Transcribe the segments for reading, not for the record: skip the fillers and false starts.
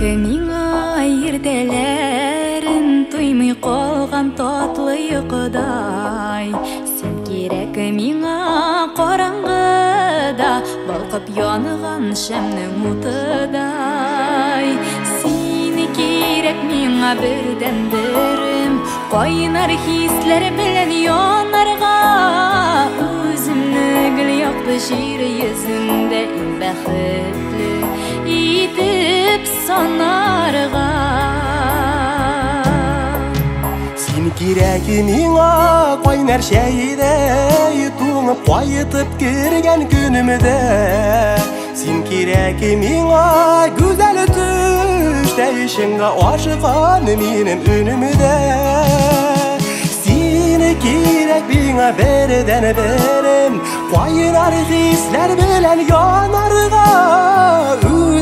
Миңа иртелерин туймый калган татлы йокыдай. Сен кирәк миңа караңгыда, балкып яныган шәмнең утыдай. Сине кирәк миңа бердән-берем, кайнар хисләр белән янарга. Үземне гел якты җир йөзендә иң бәхетле итеп санарга. Син кирәк миңа кайнар шәйдәй, туңып кайтып кергән көнемдә. Син кирәк миңа гүзәл төштә, ишеңгә ашыган минем өнемдә. Син кирәк миңа бердән-берем, кайнар хисләр белән янарга.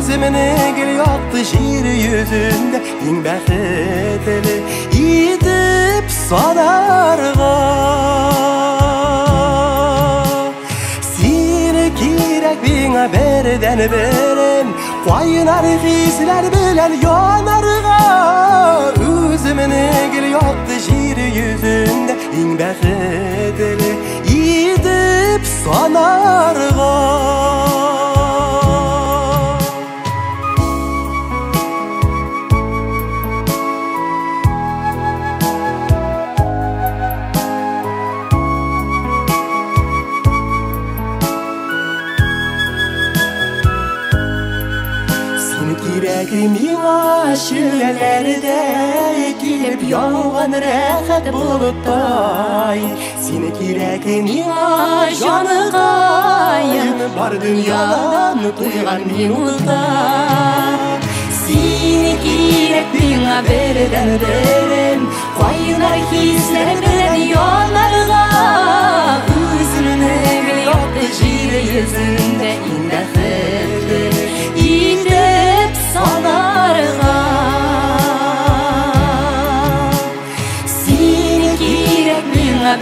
Үземне гел якты җир йөзендә иң бәхетле итеп санарга. Сине кирәк миңа бердән-берем, кайнар хисләр белән янарга. Үземне гел якты җир йөзендә иң бәхетле итеп санарга. Кирәк миңа шүләләрдә килеп яуган рәхәт болыттай. Сине кирәк миңа җаныкаем, бар дөньядан туйган минутта. Сине кирәк миңа бердән-берем, кайнар хисләр белән янарга. Үземне гел якты җир йөзендә иң бәхетле итеп санарга. Сине кирәк миңа